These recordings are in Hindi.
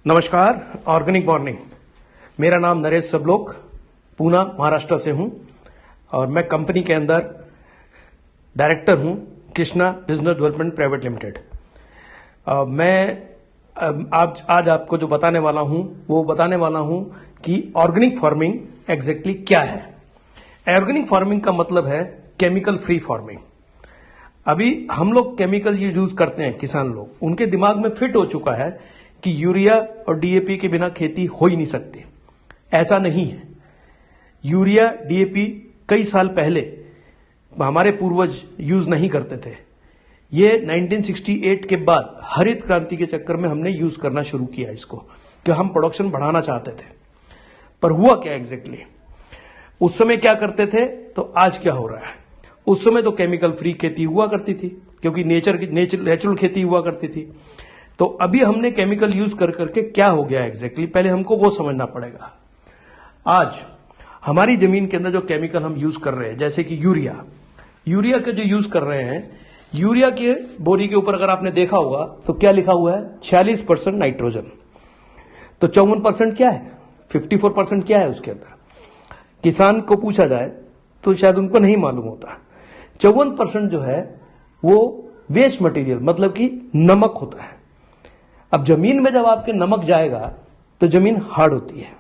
नमस्कार, ऑर्गेनिक मॉर्निंग। मेरा नाम नरेश सबलोक, पूना महाराष्ट्र से हूं और मैं कंपनी के अंदर डायरेक्टर हूं, Krishna business development private limited. मैं आज आपको जो बताने वाला हूं वो बताने वाला हूं कि ऑर्गेनिक फार्मिंग एग्जैक्टली क्या है। ऑर्गेनिक फार्मिंग का मतलब है केमिकल फ्री फार्मिंग। अभी हम लोग केमिकल यूज करते हैं, किसान लोग, उनके दिमाग में फिट हो चुका है कि यूरिया और डीएपी के बिना खेती हो ही नहीं सकती। ऐसा नहीं है। यूरिया डीएपी कई साल पहले हमारे पूर्वज यूज नहीं करते थे। ये 1968 के बाद हरित क्रांति के चक्कर में हमने यूज करना शुरू किया इसको, कि हम प्रोडक्शन बढ़ाना चाहते थे। पर हुआ क्या एग्जैक्टली? उस समय क्या करते थे तो आज क्या हो रहा है? उस समय तो केमिकल फ्री खेती हुआ करती थी, क्योंकि नेचुरल खेती हुआ करती थी। तो अभी हमने केमिकल यूज कर करके क्या हो गया एग्जैक्टली, पहले हमको वो समझना पड़ेगा। आज हमारी जमीन के अंदर जो केमिकल हम यूज कर रहे हैं, जैसे कि यूरिया के जो यूज कर रहे हैं, यूरिया के बोरी के ऊपर अगर आपने देखा होगा तो क्या लिखा हुआ है? 46% नाइट्रोजन। तो 54% क्या है? 54% क्या है उसके अंदर? किसान को पूछा जाए तो शायद उनको नहीं मालूम होता। 54% जो है वो वेस्ट मटेरियल, मतलब कि नमक होता है। अब जमीन में जब आपके नमक जाएगा तो जमीन हार्ड होती है।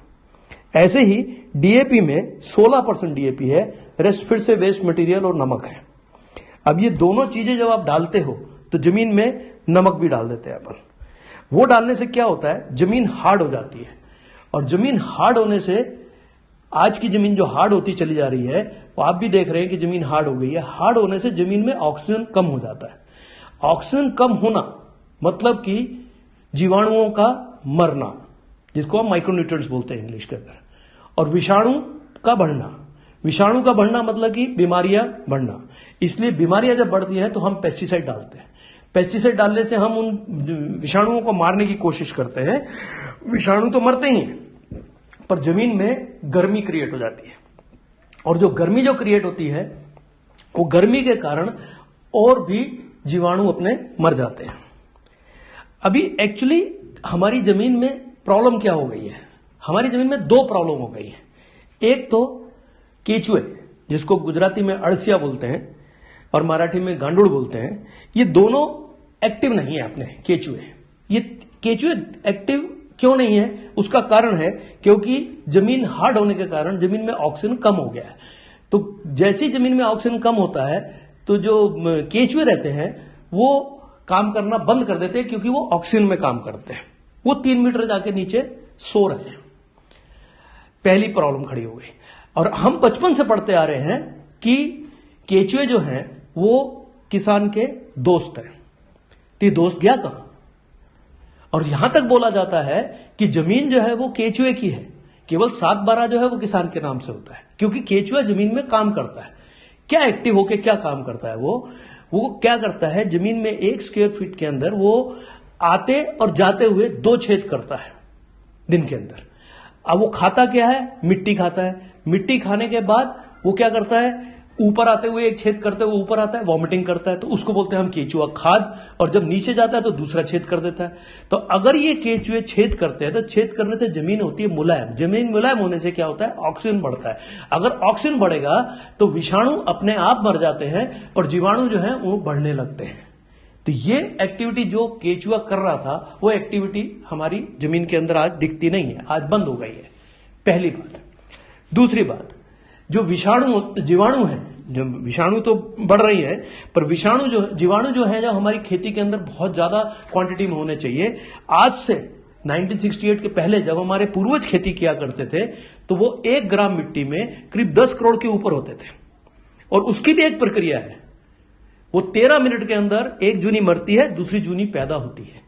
ऐसे ही डीएपी में 16% डीएपी है, रेस्ट फिर से वेस्ट मटेरियल और नमक है। अब ये दोनों चीजें जब आप डालते हो तो जमीन में नमक भी डाल देते हैं अपन। वो डालने से क्या होता है? जमीन हार्ड हो जाती है। और जमीन हार्ड होने से, आज की जमीन जो हार्ड होती चली जा रही है, वो आप भी देख रहे हैं कि जमीन हार्ड हो गई है। हार्ड होने से जमीन में ऑक्सीजन कम हो जाता है। ऑक्सीजन कम होना मतलब कि जीवाणुओं का मरना, जिसको हम माइक्रोन्यूट्रिएंट्स बोलते हैं इंग्लिश के अंदर, और विषाणु का बढ़ना मतलब कि बीमारियां बढ़ना। इसलिए बीमारियां जब बढ़ती हैं तो हम पेस्टिसाइड डालते हैं। पेस्टिसाइड डालने से हम उन विषाणुओं को मारने की कोशिश करते हैं। विषाणु तो मरते ही हैं, पर जमीन में गर्मी क्रिएट हो जाती है। और जो गर्मी क्रिएट होती है, वो गर्मी के कारण और भी जीवाणु अपने मर जाते हैं। अभी एक्चुअली हमारी जमीन में प्रॉब्लम क्या हो गई है? हमारी जमीन में दो प्रॉब्लम हो गई है। एक तो केचुए, जिसको गुजराती में अड़सिया बोलते हैं और मराठी में गांडूड़ बोलते हैं, ये दोनों एक्टिव नहीं है अपने केचुए। ये केचुए एक्टिव क्यों नहीं है? उसका कारण है क्योंकि जमीन हार्ड होने के कारण जमीन में ऑक्सीजन कम हो गया है। तो जैसे ही जमीन में ऑक्सीजन कम होता है तो जो केचुए रहते हैं वो काम करना बंद कर देते हैं, क्योंकि वो ऑक्सीजन में काम करते हैं। वो 3 मीटर जाके नीचे सो रहे हैं। पहली प्रॉब्लम खड़ी हो गई। और हम बचपन से पढ़ते आ रहे हैं कि केचुए जो हैं वो किसान के दोस्त हैं। तो ये दोस्त गया कहां? और यहां तक बोला जाता है कि जमीन जो है वो केचुए की है, केवल 7/12 जो है वो किसान के नाम से होता है, क्योंकि केचुआ जमीन में काम करता है। क्या एक्टिव होकर क्या काम करता है? वो क्या करता है? जमीन में 1 स्क्वायर फीट के अंदर वो आते और जाते हुए 2 छेद करता है दिन के अंदर। अब वो खाता क्या है? मिट्टी खाता है। मिट्टी खाने के बाद वो क्या करता है? ऊपर आते हुए 1 छेद करते हुए ऊपर आता है, वॉमिटिंग करता है। तो उसको बोलते हैं हम केचुआ खाद। और जब नीचे जाता है तो दूसरा छेद कर देता है। तो अगर ये केचुए छेद करते हैं तो छेद करने से जमीन होती है मुलायम। जमीन मुलायम होने से क्या होता है? ऑक्सीजन बढ़ता है। अगर ऑक्सीजन बढ़ेगा तो विषाणु अपने आप मर जाते हैं और जीवाणु जो है वो बढ़ने लगते हैं। तो ये एक्टिविटी जो केचुआ कर रहा था, वो एक्टिविटी हमारी जमीन के अंदर आज दिखती नहीं है, आज बंद हो गई है। पहली बात। दूसरी बात, जो जीवाणु है, जो विषाणु तो बढ़ रही है, पर जीवाणु जो है, जो हमारी खेती के अंदर बहुत ज्यादा क्वांटिटी में होने चाहिए। आज से 1968 के पहले जब हमारे पूर्वज खेती किया करते थे तो वो 1 ग्राम मिट्टी में करीब 10 करोड़ के ऊपर होते थे। और उसकी भी एक प्रक्रिया है। वो 13 मिनट के अंदर एक जूनी मरती है, दूसरी जूनी पैदा होती है।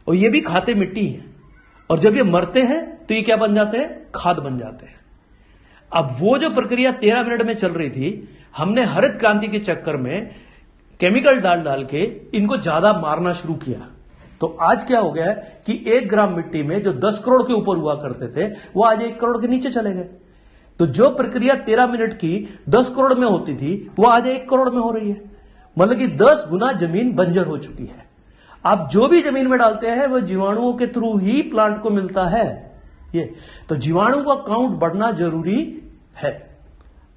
और ये भी खाते मिट्टी है। और जब ये मरते हैं तो ये क्या बन जाते हैं? खाद बन जाते हैं। अब वो जो प्रक्रिया 13 मिनट में चल रही थी, हमने हरित क्रांति के चक्कर में केमिकल डाल के इनको ज्यादा मारना शुरू किया। तो आज क्या हो गया है कि 1 ग्राम मिट्टी में जो 10 करोड़ के ऊपर हुआ करते थे, वो आज 1 करोड़ के नीचे चले गए। तो जो प्रक्रिया 13 मिनट की 10 करोड़ में होती थी, वो आज 1 करोड़ में हो रही है। मतलब कि 10 गुना जमीन बंजर हो चुकी है। आप जो भी जमीन में डालते हैं वो जीवाणुओं के थ्रू ही प्लांट को मिलता है। ये तो जीवाणु का काउंट बढ़ना जरूरी है।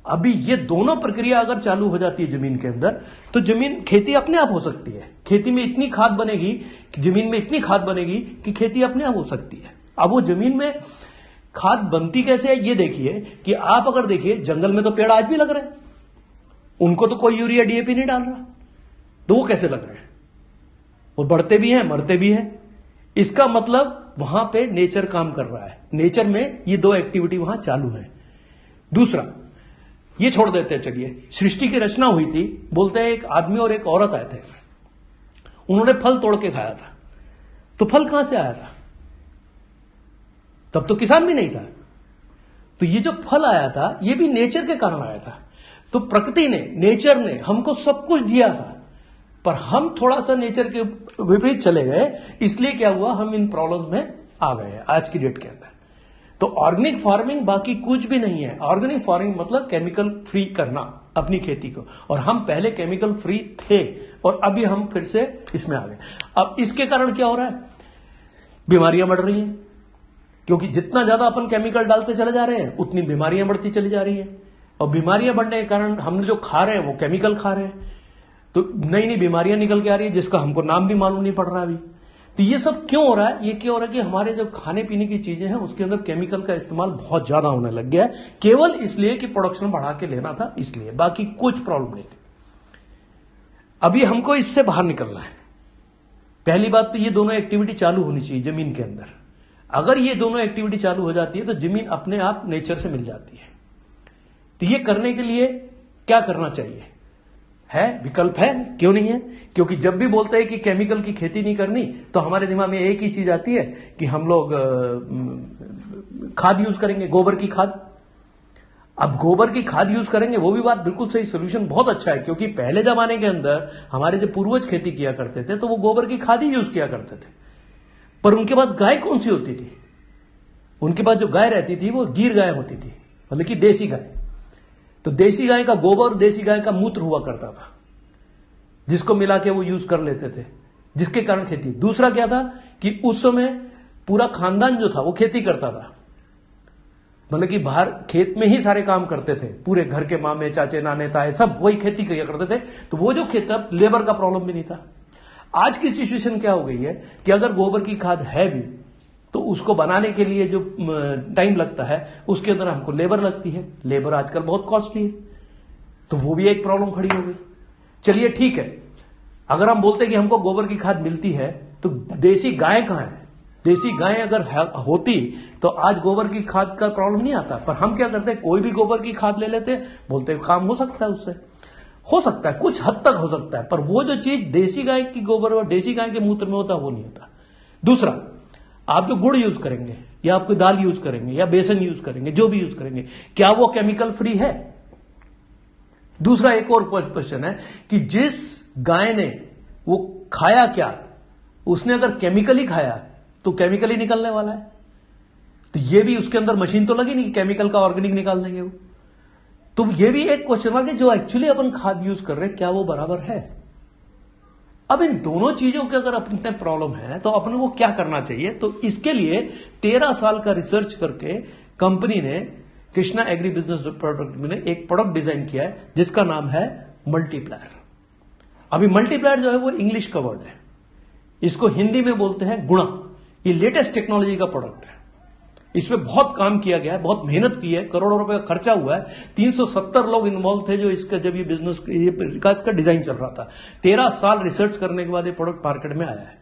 अभी ये दोनों प्रक्रिया अगर चालू हो जाती है जमीन के अंदर, तो जमीन खेती अपने आप हो सकती है। खेती में इतनी खाद बनेगी, जमीन में इतनी खाद बनेगी कि खेती अपने आप हो सकती है। अब वो जमीन में खाद बनती कैसे है ये देखिए कि आप अगर देखिए जंगल में तो पेड़ आज भी लग रहे हैं, उनको तो कोई यूरिया डीएपी नहीं डाल रहा, तो वो कैसे लग रहे हैं? वो बढ़ते भी हैं, मरते भी हैं। इसका मतलब वहां पे नेचर काम कर रहा है। नेचर में ये दो एक्टिविटी वहां चालू है। दूसरा, ये छोड़ देते हैं, चलिए सृष्टि की रचना हुई थी, बोलते हैं एक आदमी और एक औरत आए थे, उन्होंने फल तोड़ के खाया था। तो फल कहां से आया था? तब तो किसान भी नहीं था। तो ये जो फल आया था ये भी नेचर के कारण आया था। तो प्रकृति ने, नेचर ने हमको सब कुछ दिया था, पर हम थोड़ा सा नेचर के विपरीत चले गए, इसलिए क्या हुआ, हम इन प्रॉब्लम्स में आ गए हैं आज की डेट के अंदर। तो ऑर्गेनिक फार्मिंग बाकी कुछ भी नहीं है। ऑर्गेनिक फार्मिंग मतलब केमिकल फ्री करना अपनी खेती को, और हम पहले केमिकल फ्री थे और अभी हम फिर से इसमें आ गए। अब इसके कारण क्या हो रहा है, बीमारियां बढ़ रही हैं, क्योंकि जितना ज्यादा अपन केमिकल डालते चले जा रहे हैं उतनी बीमारियां बढ़ती चली जा रही हैं, और बीमारियां बढ़ने के कारण हम जो खा रहे हैं वो केमिकल खा रहे हैं, तो नई नई बीमारियां निकल के आ रही है जिसका हमको नाम भी मालूम नहीं पड़ रहा अभी। तो ये सब क्यों हो रहा है? ये क्यों हो रहा है कि हमारे जो खाने पीने की चीजें हैं उसके अंदर केमिकल का इस्तेमाल बहुत ज्यादा होने लग गया है, केवल इसलिए कि प्रोडक्शन बढ़ा के लेना था, इसलिए, बाकी कुछ प्रॉब्लम नहीं थी। अभी हमको इससे बाहर निकलना है। पहली बात तो ये दोनों एक्टिविटी चालू होनी चाहिए जमीन के अंदर। अगर ये दोनों एक्टिविटी चालू हो जाती है तो जमीन अपने आप नेचर से मिल जाती है। तो ये करने के लिए क्या करना चाहिए? है विकल्प है, क्यों नहीं है? क्योंकि जब भी बोलते हैं कि केमिकल की खेती नहीं करनी तो हमारे दिमाग में एक ही चीज आती है कि हम लोग खाद यूज करेंगे, गोबर की खाद। अब गोबर की खाद यूज करेंगे, वो भी बात बिल्कुल सही, सोल्यूशन बहुत अच्छा है, क्योंकि पहले जमाने के अंदर हमारे जो पूर्वज खेती किया करते थे तो वो गोबर की खाद ही यूज किया करते थे। पर उनके पास गाय कौन सी होती थी? उनके पास जो गाय रहती थी वो गीर गाय होती थी, मतलब कि देसी गाय। तो देसी गाय का गोबर, देसी गाय का मूत्र हुआ करता था, जिसको मिला के वो यूज कर लेते थे, जिसके कारण खेती। दूसरा क्या था कि उस समय पूरा खानदान जो था वो खेती करता था, मतलब कि बाहर खेत में ही सारे काम करते थे, पूरे घर के मामे, चाचे, नाने, ताए सब वही खेती किया करते थे। तो वो जो खेत, लेबर का प्रॉब्लम भी नहीं था। आज की सिचुएशन क्या हो गई है कि अगर गोबर की खाद है भी तो उसको बनाने के लिए जो टाइम लगता है उसके अंदर हमको लेबर लगती है। लेबर आजकल बहुत कॉस्टली है, तो वो भी एक प्रॉब्लम खड़ी हो गई। चलिए ठीक है, अगर हम बोलते हैं कि हमको गोबर की खाद मिलती है तो देसी गाय कहां है? देसी गाय अगर होती तो आज गोबर की खाद का प्रॉब्लम नहीं आता। पर हम क्या करते हैं, कोई भी गोबर की खाद ले लेते, बोलते हैं काम हो सकता है, उससे हो सकता है, कुछ हद तक हो सकता है, पर वो जो चीज देसी गाय की गोबर और देसी गाय के मूत्र में होता है वो नहीं होता। दूसरा, आप जो गुड़ यूज करेंगे या आप कोई दाल यूज करेंगे या बेसन यूज करेंगे, जो भी यूज करेंगे, क्या वो केमिकल फ्री है? दूसरा एक और क्वेश्चन है कि जिस गाय ने वो खाया क्या, उसने अगर केमिकल ही खाया तो केमिकल ही निकलने वाला है। तो ये भी उसके अंदर मशीन तो लगी नहीं कि केमिकल का ऑर्गेनिक निकाल देंगे वो। तो ये भी एक क्वेश्चन है कि जो एक्चुअली अपन खाद यूज कर रहे हैं क्या वो बराबर है? अब इन दोनों चीजों के अगर अपने प्रॉब्लम है तो अपने को क्या करना चाहिए? तो इसके लिए 13 साल का रिसर्च करके कंपनी ने, कृष्णा एग्री बिजनेस प्रोडक्ट में एक प्रोडक्ट डिजाइन किया है जिसका नाम है मल्टीप्लायर। अभी मल्टीप्लायर जो है वो इंग्लिश का वर्ड है, इसको हिंदी में बोलते हैं गुणा। ये लेटेस्ट टेक्नोलॉजी का प्रोडक्ट है, इसमें बहुत काम किया गया है, बहुत मेहनत की है, करोड़ों रुपए का खर्चा हुआ है। 370 लोग इन्वॉल्व थे जो इसका, जब ये बिजनेस, ये विकास का डिजाइन चल रहा था। 13 साल रिसर्च करने के बाद ये प्रोडक्ट मार्केट में आया है।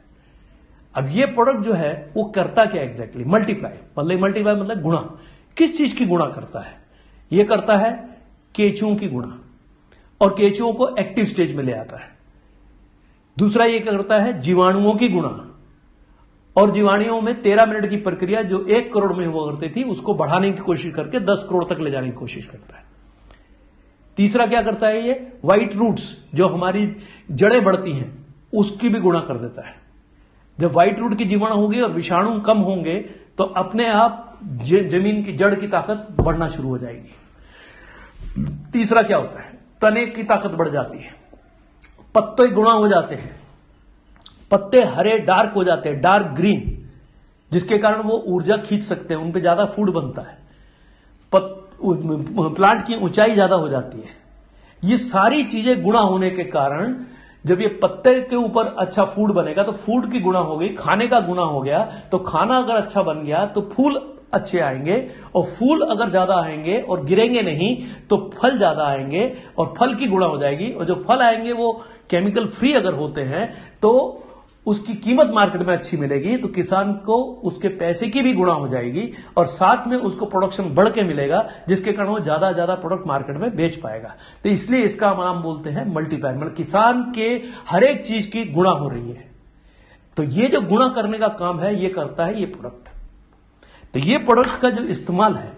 अब ये प्रोडक्ट जो है वो करता क्या एग्जैक्टली? मल्टीप्लाई मतलब गुणा। किस चीज की गुणा करता है? ये करता है केंचुओं की गुणा, और केंचुओं को एक्टिव स्टेज में ले आता है। दूसरा ये करता है जीवाणुओं की गुणा, और जीवाणुओं में 13 मिनट की प्रक्रिया जो 1 करोड़ में हुआ करती थी उसको बढ़ाने की कोशिश करके 10 करोड़ तक ले जाने की कोशिश करता है। तीसरा क्या करता है, ये व्हाइट रूट्स, जो हमारी जड़ें बढ़ती हैं, उसकी भी गुणा कर देता है। जब व्हाइट रूट की जीवाणु होगी और विषाणु कम होंगे तो अपने आप जमीन की जड़ की ताकत बढ़ना शुरू हो जाएगी। तीसरा क्या होता है, तने की ताकत बढ़ जाती है, पत्ते गुणा हो जाते हैं, पत्ते हरे डार्क हो जाते हैं, डार्क ग्रीन, जिसके कारण वो ऊर्जा खींच सकते हैं, उन पे ज्यादा फूड बनता है, प्लांट की ऊंचाई ज्यादा हो जाती है। ये सारी चीजें गुणा होने के कारण जब ये पत्ते के ऊपर अच्छा फूड बनेगा तो फूड की गुणा हो गई, खाने का गुणा हो गया, तो खाना अगर अच्छा बन गया तो फूल अच्छे आएंगे, और फूल अगर ज्यादा आएंगे और गिरेंगे नहीं तो फल ज्यादा आएंगे और फल की गुणा हो जाएगी, और जो फल आएंगे वो केमिकल फ्री अगर होते हैं तो उसकी कीमत मार्केट में अच्छी मिलेगी, तो किसान को उसके पैसे की भी गुणा हो जाएगी और साथ में उसको प्रोडक्शन बढ़ के मिलेगा, जिसके कारण वो ज्यादा प्रोडक्ट मार्केट में बेच पाएगा। तो इसलिए इसका नाम बोलते हैं मल्टीप्लायर, मतलब किसान के हर एक चीज की गुणा हो रही है। तो ये जो गुणा करने का काम है ये करता है ये प्रोडक्ट। तो ये प्रोडक्ट का जो इस्तेमाल है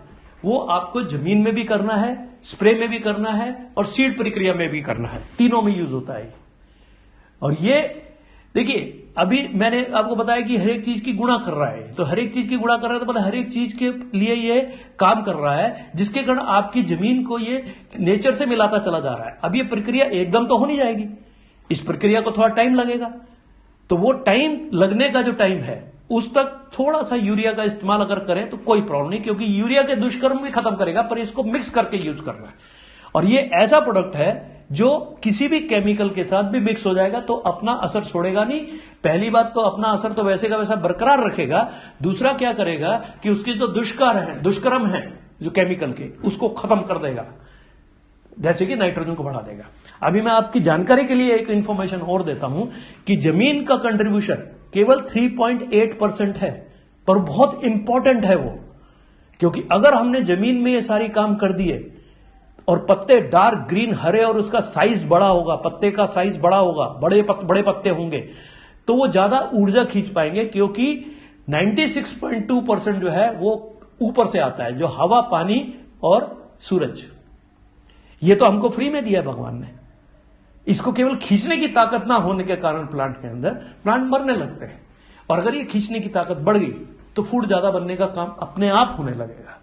वो आपको जमीन में भी करना है, स्प्रे में भी करना है और सीड प्रक्रिया में भी करना है, तीनों में यूज होता है। और ये देखिए अभी मैंने आपको बताया कि हर एक चीज की गुणा कर रहा है, तो हर एक चीज की गुणा कर रहा है तो मतलब हर एक चीज के लिए ये काम कर रहा है, जिसके कारण आपकी जमीन को ये नेचर से मिलाता चला जा रहा है। अब ये प्रक्रिया एकदम तो हो नहीं जाएगी, इस प्रक्रिया को थोड़ा टाइम लगेगा, तो वो टाइम लगने का जो टाइम है उस तक थोड़ा सा यूरिया का इस्तेमाल अगर करें तो कोई प्रॉब्लम नहीं, क्योंकि यूरिया के दुष्कर्म भी खत्म करेगा, पर इसको मिक्स करके यूज करना है। और ये ऐसा प्रोडक्ट है जो किसी भी केमिकल के साथ भी मिक्स हो जाएगा तो अपना असर छोड़ेगा नहीं। पहली बात तो अपना असर तो वैसे का वैसा बरकरार रखेगा, दूसरा क्या करेगा कि उसके जो दुष्कर्म है जो केमिकल के, उसको खत्म कर देगा, जैसे कि नाइट्रोजन को बढ़ा देगा। अभी मैं आपकी जानकारी के लिए एक इंफॉर्मेशन और देता हूं कि जमीन का कंट्रीब्यूशन केवल 3.8% है, पर बहुत इंपॉर्टेंट है वो, क्योंकि अगर हमने जमीन में ये सारी काम कर दिए और पत्ते डार्क ग्रीन हरे और उसका साइज बड़ा होगा, पत्ते का साइज बड़ा होगा, बड़े पत्ते होंगे, तो वो ज्यादा ऊर्जा खींच पाएंगे, क्योंकि 96.2% जो है वो ऊपर से आता है, जो हवा, पानी और सूरज। ये तो हमको फ्री में दिया है भगवान ने, इसको केवल खींचने की ताकत ना होने के कारण प्लांट के अंदर प्लांट मरने लगते हैं, और अगर ये खींचने की ताकत बढ़ गई तो फूड ज्यादा बनने का काम अपने आप होने लगेगा।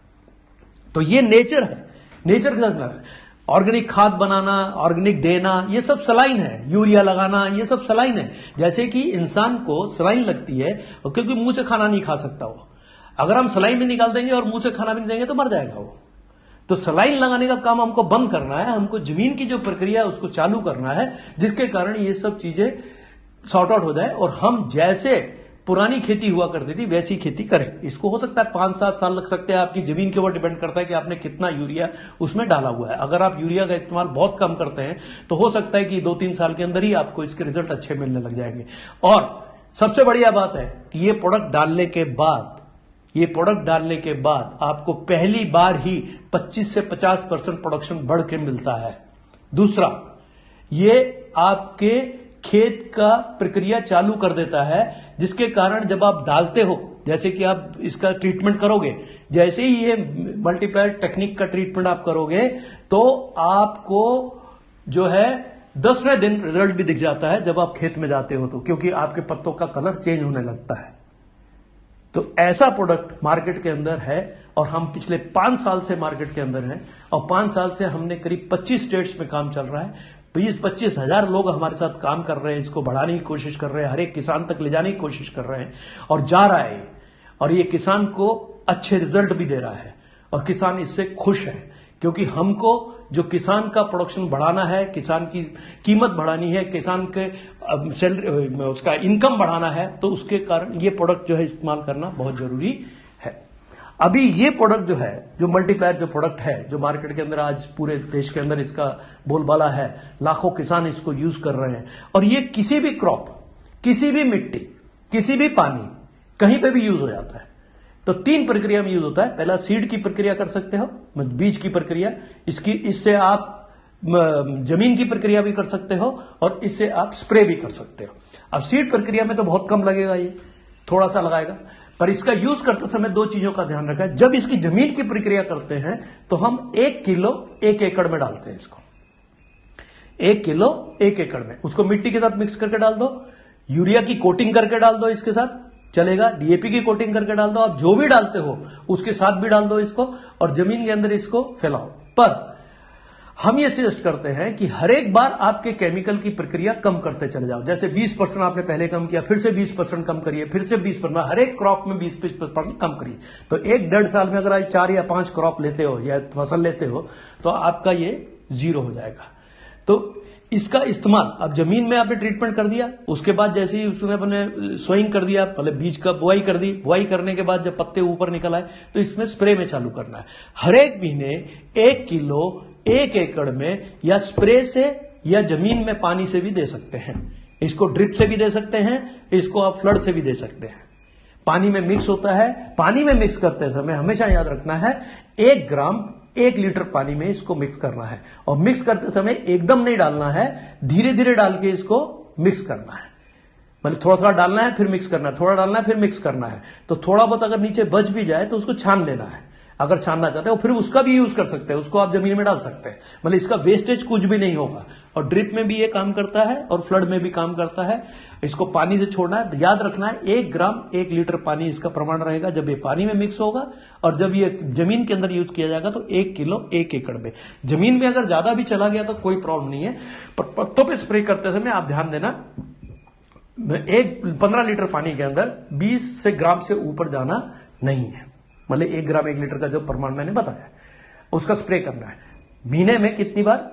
तो ये नेचर है, नेचर के साथ ऑर्गेनिक खाद बनाना, ऑर्गेनिक देना, ये सब सलाइन है, यूरिया लगाना, ये सब सलाइन है। जैसे कि इंसान को सलाइन लगती है क्योंकि मुंह से खाना नहीं खा सकता वो, अगर हम सलाइन में निकाल देंगे और मुंह से खाना भी नहीं देंगे तो मर जाएगा वो। तो सलाइन लगाने का काम हमको बंद करना है, हमको जमीन की जो प्रक्रिया है उसको चालू करना है, जिसके कारण ये सब चीजें सॉर्ट आउट हो जाए और हम जैसे पुरानी खेती हुआ करती थी वैसी खेती करें। इसको हो सकता है 5-7 साल लग सकते हैं, आपकी जमीन के ऊपर डिपेंड करता है कि आपने कितना यूरिया उसमें डाला हुआ है। अगर आप यूरिया का इस्तेमाल बहुत कम करते हैं तो हो सकता है कि 2-3 साल के अंदर ही आपको इसके रिजल्ट अच्छे मिलने लग जाएंगे। और सबसे बढ़िया बात है कि ये प्रोडक्ट डालने के बाद आपको पहली बार ही 25 से 50% प्रोडक्शन बढ़ के मिलता है। दूसरा, ये आपके खेत का प्रक्रिया चालू कर देता है, जिसके कारण जब आप डालते हो, जैसे कि आप इसका ट्रीटमेंट करोगे, जैसे ही ये मल्टीप्लायर टेक्निक का ट्रीटमेंट आप करोगे तो आपको जो है 10वें दिन रिजल्ट भी दिख जाता है जब आप खेत में जाते हो तो, क्योंकि आपके पत्तों का कलर चेंज होने लगता है। तो ऐसा प्रोडक्ट मार्केट के अंदर है और हम पिछले 5 साल से मार्केट के अंदर हैं और 5 साल से हमने करीब 25 स्टेट्स में काम चल रहा है। 20-25 हजार लोग हमारे साथ काम कर रहे हैं, इसको बढ़ाने की कोशिश कर रहे हैं, हर एक किसान तक ले जाने की कोशिश कर रहे हैं और जा रहा है, और ये किसान को अच्छे रिजल्ट भी दे रहा है और किसान इससे खुश है, क्योंकि हमको जो किसान का प्रोडक्शन बढ़ाना है, किसान की कीमत बढ़ानी है, किसान के उसका इनकम बढ़ाना है, तो उसके कारण ये प्रोडक्ट जो है इस्तेमाल करना बहुत जरूरी है। अभी ये प्रोडक्ट जो है, जो मल्टीप्लायर जो प्रोडक्ट है, जो मार्केट के अंदर आज पूरे देश के अंदर इसका बोलबाला है, लाखों किसान इसको यूज कर रहे हैं, और ये किसी भी क्रॉप, किसी भी मिट्टी, किसी भी पानी, कहीं पे भी यूज हो जाता है। तो 3 प्रक्रिया में यूज होता है। पहला सीड की प्रक्रिया कर सकते हो, बीज की प्रक्रिया, इससे आप जमीन की प्रक्रिया भी कर सकते हो और इससे आप स्प्रे भी कर सकते हो। अब सीड प्रक्रिया में तो बहुत कम लगेगा, ये थोड़ा सा लगाएगा, पर इसका यूज करते समय 2 चीजों का ध्यान रखा है। जब इसकी जमीन की प्रक्रिया करते हैं तो हम 1 किलो 1 एकड़ में डालते हैं इसको, 1 किलो 1 एकड़ में, उसको मिट्टी के साथ मिक्स करके डाल दो, यूरिया की कोटिंग करके डाल दो, इसके साथ चलेगा, डीएपी की कोटिंग करके डाल दो, आप जो भी डालते हो उसके साथ भी डाल दो इसको, और जमीन के अंदर इसको फैलाओ। पर हम ये सजेस्ट करते हैं कि हर एक बार आपके केमिकल की प्रक्रिया कम करते चले जाओ। जैसे 20% आपने पहले कम किया, फिर से 20% कम करिए, फिर से 20%, हर एक क्रॉप में 20% कम करिए। तो 1-1.5 साल में अगर आज 4 या 5 क्रॉप लेते हो या फसल लेते हो तो आपका ये 0 हो जाएगा। तो इसका इस्तेमाल अब जमीन में आपने ट्रीटमेंट कर दिया, उसके बाद जैसे ही उसने अपने सोइंग कर दिया, पहले बीज का बुआई कर दी, बुआई करने के बाद जब पत्ते ऊपर निकल आए तो इसमें स्प्रे में चालू करना है। हर एक महीने 1 किलो 1 एकड़ में या स्प्रे से या जमीन में पानी से भी दे सकते हैं। इसको ड्रिप से भी दे सकते हैं, इसको आप फ्लड से भी दे सकते हैं। पानी में मिक्स होता है। पानी में मिक्स करते समय हमेशा याद रखना है 1 ग्राम 1 लीटर पानी में इसको मिक्स करना है, और मिक्स करते समय एकदम नहीं डालना है, धीरे धीरे डाल के इसको मिक्स करना है। मतलब थोड़ा थोड़ा डालना है फिर मिक्स करना है, थोड़ा डालना है फिर मिक्स करना है। तो थोड़ा बहुत अगर नीचे बच भी जाए तो उसको छान लेना है। अगर छानना चाहते हो फिर उसका भी यूज कर सकते हैं, उसको आप जमीन में डाल सकते हैं। मतलब इसका वेस्टेज कुछ भी नहीं होगा। और ड्रिप में भी ये काम करता है और फ्लड में भी काम करता है। इसको पानी से छोड़ना है, याद रखना है 1 ग्राम 1 लीटर पानी इसका प्रमाण रहेगा जब ये पानी में मिक्स होगा। और जब ये जमीन के अंदर यूज किया जाएगा तो 1 किलो 1 एकड़ में। जमीन में अगर ज्यादा भी चला गया तो कोई प्रॉब्लम नहीं है, पर पत्तों पे स्प्रे करते समय आप ध्यान देना 15 लीटर पानी के अंदर 20 से ग्राम से ऊपर जाना नहीं है। मतलब 1 ग्राम 1 लीटर का जो प्रमाण मैंने बताया उसका स्प्रे करना है। महीने में कितनी बार?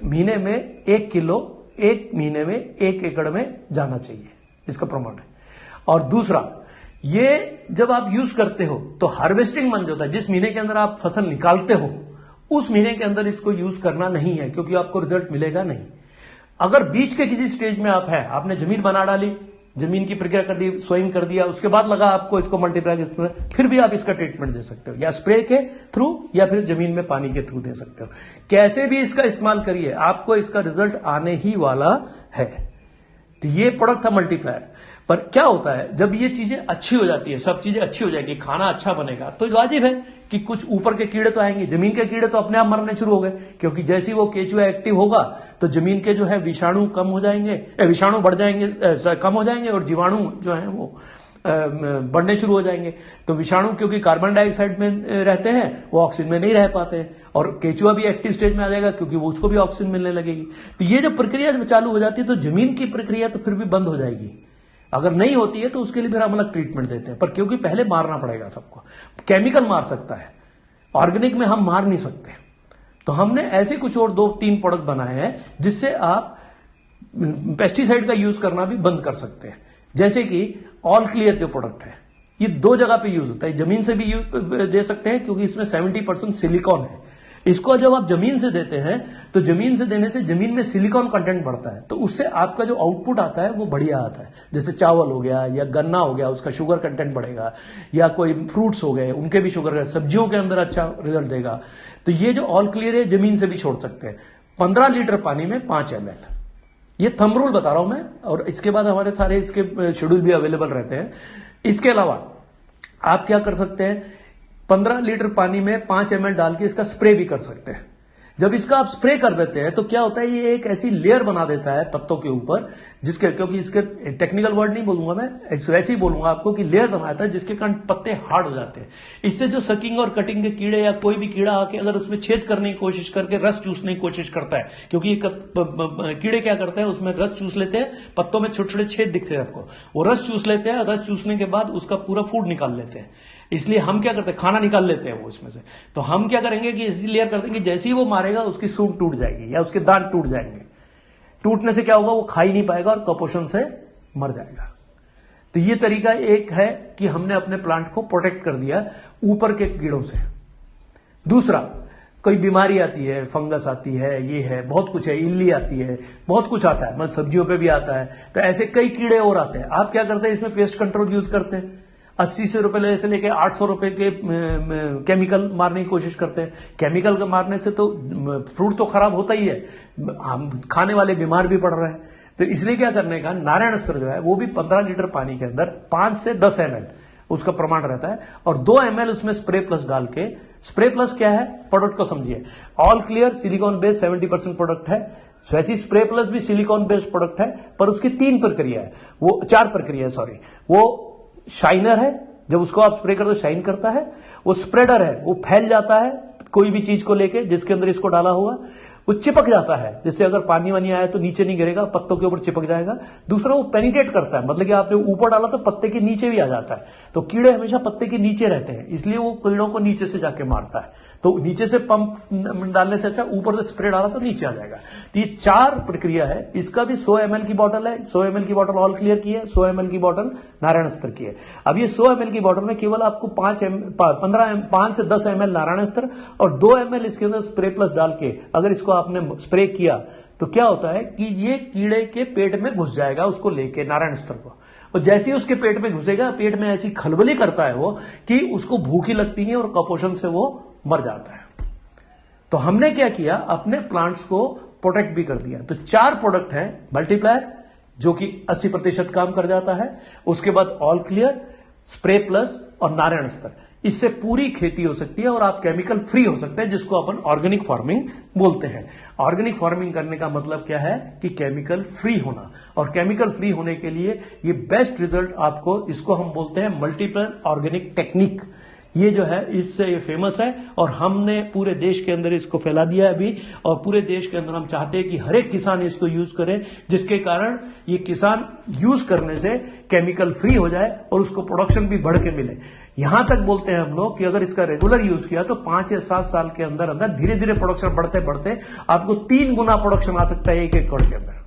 महीने में 1 किलो 1 महीने में 1 एकड़ में जाना चाहिए, इसका प्रमाण है। और दूसरा, ये जब आप यूज करते हो तो हार्वेस्टिंग मंथ होता है, जिस महीने के अंदर आप फसल निकालते हो उस महीने के अंदर इसको यूज करना नहीं है, क्योंकि आपको रिजल्ट मिलेगा नहीं। अगर बीच के किसी स्टेज में आप है, आपने जमीन बना डाली, जमीन की प्रक्रिया कर दी, सोइंग कर दिया, उसके बाद लगा आपको इसको मल्टीप्लाई, फिर भी आप इसका ट्रीटमेंट दे सकते हो, या स्प्रे के थ्रू या फिर जमीन में पानी के थ्रू दे सकते हो। कैसे भी इसका इस्तेमाल करिए, आपको इसका रिजल्ट आने ही वाला है। तो ये प्रोडक्ट था मल्टीप्लायर। पर क्या होता है, जब ये चीजें अच्छी हो जाती है, सब चीजें अच्छी हो जाएगी, खाना अच्छा बनेगा, तो वाजिब है कि कुछ ऊपर के कीड़े तो आएंगे। जमीन के कीड़े तो अपने आप मरने शुरू हो गए, क्योंकि जैसे ही वो केचुआ एक्टिव होगा तो जमीन के जो है विषाणु कम हो जाएंगे, विषाणु बढ़ जाएंगे, कम हो जाएंगे, और जीवाणु जो है वो बढ़ने शुरू हो जाएंगे। तो विषाणु क्योंकि कार्बन डाइऑक्साइड में रहते हैं, वो ऑक्सीजन में नहीं रह पाते हैं, और केचुआ भी एक्टिव स्टेज में आ जाएगा क्योंकि वो उसको भी ऑक्सीजन मिलने लगेगी। तो ये जब प्रक्रिया चालू हो जाती है तो जमीन की प्रक्रिया तो फिर भी बंद हो जाएगी। अगर नहीं होती है तो उसके लिए फिर हम अलग ट्रीटमेंट देते हैं, पर क्योंकि पहले मारना पड़ेगा सबको। केमिकल मार सकता है, ऑर्गेनिक में हम मार नहीं सकते। तो हमने ऐसे कुछ और 2-3 प्रोडक्ट बनाए हैं जिससे आप पेस्टिसाइड का यूज करना भी बंद कर सकते हैं। जैसे कि ऑल क्लियर जो प्रोडक्ट है, ये 2 जगह पे यूज होता है। जमीन से भी दे सकते हैं क्योंकि इसमें 70% सिलिकॉन है। इसको जब आप जमीन से देते हैं तो जमीन से देने से जमीन में सिलिकॉन कंटेंट बढ़ता है, तो उससे आपका जो आउटपुट आता है वो बढ़िया आता है। जैसे चावल हो गया या गन्ना हो गया, उसका शुगर कंटेंट बढ़ेगा, या कोई फ्रूट्स हो गए उनके भी शुगर, सब्जियों के अंदर अच्छा रिजल्ट देगा। तो ये जो ऑल क्लियर है जमीन से भी छोड़ सकते हैं। 15 लीटर पानी में 5 ml, ये थंब रूल बता रहा हूं मैं, और इसके बाद हमारे सारे इसके शेड्यूल भी अवेलेबल रहते हैं। इसके अलावा आप क्या कर सकते हैं, 15 लीटर पानी में 5 ml डाल के इसका स्प्रे भी कर सकते हैं। जब इसका आप स्प्रे कर देते हैं तो क्या होता है, ये एक ऐसी लेयर बना देता है पत्तों के ऊपर, जिसके, क्योंकि इसके टेक्निकल वर्ड नहीं बोलूंगा मैं, वैसे ही बोलूंगा आपको कि लेयर बनाता है जिसके कारण पत्ते हार्ड हो जाते हैं। इससे जो सकिंग और कटिंग के कीड़े या कोई भी कीड़ा आके अगर उसमें छेद करने की कोशिश करके रस चूसने की कोशिश करता है, क्योंकि ये कीड़े क्या करते हैं, उसमें रस चूस लेते हैं, पत्तों में छोटे छोटे छेद दिखते हैं आपको, वो रस चूस लेते हैं, रस चूसने के बाद उसका पूरा फूड निकाल लेते हैं। इसलिए हम क्या करते हैं, खाना निकाल लेते हैं वो इसमें से। तो हम क्या करेंगे कि इसी लेयर करते हैं कि जैसे ही वो मारेगा उसकी सूंड टूट जाएगी या उसके दांत टूट जाएंगे। टूटने से क्या होगा, वो खा ही नहीं पाएगा और कुपोषण से मर जाएगा। तो ये तरीका एक है कि हमने अपने प्लांट को प्रोटेक्ट कर दिया ऊपर के कीड़ों से। दूसरा, कोई बीमारी आती है, फंगस आती है, ये है, बहुत कुछ है, इल्ली आती है, बहुत कुछ आता है, मतलब सब्जियों पे भी आता है। तो ऐसे कई कीड़े और आते हैं। आप क्या करते हैं, इसमें पेस्ट कंट्रोल यूज करते हैं। 80 से रुपए से लेके 800 रुपए के केमिकल मारने की कोशिश करते हैं। केमिकल का मारने से तो फ्रूट तो खराब होता ही है, हम खाने वाले बीमार भी पड़ रहे हैं। तो इसलिए क्या करने का, नारायण अस्त्र जो है वो भी 15 लीटर पानी के अंदर 5 से 10 ml उसका प्रमाण रहता है, और 2 ml उसमें स्प्रे प्लस डाल के, स्प्रे प्लस क्या है, प्रोडक्ट को समझिए। All clear silicon based 70% product है, वैसी स्प्रे प्लस भी सिलिकॉन बेस्ड प्रोडक्ट है, पर उसकी 3 प्रक्रिया है, वो 4 प्रक्रिया है, सॉरी। वो शाइनर है, जब उसको आप स्प्रे कर दो शाइन करता है। वो स्प्रेडर है, वो फैल जाता है कोई भी चीज को लेके जिसके अंदर इसको डाला हुआ। वो चिपक जाता है, जैसे अगर पानी वानी आया तो नीचे नहीं गिरेगा, पत्तों के ऊपर चिपक जाएगा। दूसरा वो पेनिट्रेट करता है, मतलब कि आपने ऊपर डाला तो पत्ते के नीचे भी आ जाता है। तो कीड़े हमेशा पत्ते के नीचे रहते हैं, इसलिए वो कीड़ों को नीचे से जाके मारता है। तो नीचे से पंप डालने से अच्छा ऊपर से स्प्रे डाला तो नीचे आ जाएगा। तो ये 4 प्रक्रिया है। इसका भी 100 ml की बोतल है, 100 ml की बोतल ऑल क्लियर की है, 100 ml की बोतल नारायण अस्त्र की है। अब ये 100 ml की बोतल में केवल आपको 5 से 10 ml नारायण अस्त्र और 2 ml इसके अंदर स्प्रे प्लस डाल के अगर इसको आपने स्प्रे किया तो क्या होता है कि ये कीड़े के पेट में घुस जाएगा, उसको लेके नारायण अस्त्र को। और जैसे ही उसके पेट में घुसेगा, पेट में ऐसी खलबली करता है वो कि उसको भूख ही लगती है और कुपोषण से वो मर जाता है। तो हमने क्या किया, अपने प्लांट्स को प्रोटेक्ट भी कर दिया। तो 4 प्रोडक्ट हैं, मल्टीप्लायर जो कि 80% काम कर जाता है, उसके बाद ऑल क्लियर, स्प्रे प्लस और नारायण अस्त्र। इससे पूरी खेती हो सकती है और आप केमिकल फ्री हो सकते हैं, जिसको अपन ऑर्गेनिक फार्मिंग बोलते हैं। ऑर्गेनिक फार्मिंग करने का मतलब क्या है कि केमिकल फ्री होना, और केमिकल फ्री होने के लिए ये बेस्ट रिजल्ट आपको, इसको हम बोलते हैं मल्टीप्लायर ऑर्गेनिक टेक्निक। ये जो है इससे ये फेमस है और हमने पूरे देश के अंदर इसको फैला दिया है अभी, और पूरे देश के अंदर हम चाहते हैं कि हर एक किसान इसको यूज करे, जिसके कारण ये किसान यूज करने से केमिकल फ्री हो जाए और उसको प्रोडक्शन भी बढ़ के मिले। यहां तक बोलते हैं हम लोग कि अगर इसका रेगुलर यूज किया तो 5 या 7 साल के अंदर अंदर धीरे धीरे प्रोडक्शन बढ़ते बढ़ते आपको 3 गुना प्रोडक्शन आ सकता है एक एकड़ के अंदर।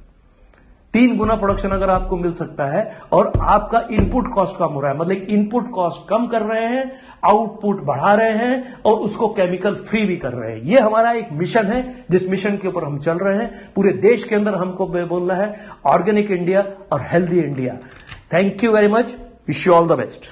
3 गुना प्रोडक्शन अगर आपको मिल सकता है और आपका इनपुट कॉस्ट कम हो रहा है, मतलब इनपुट कॉस्ट कम कर रहे हैं, आउटपुट बढ़ा रहे हैं और उसको केमिकल फ्री भी कर रहे हैं। ये हमारा एक मिशन है, जिस मिशन के ऊपर हम चल रहे हैं। पूरे देश के अंदर हमको बोलना है ऑर्गेनिक इंडिया और healthy India. Thank you very much, wish you all the best.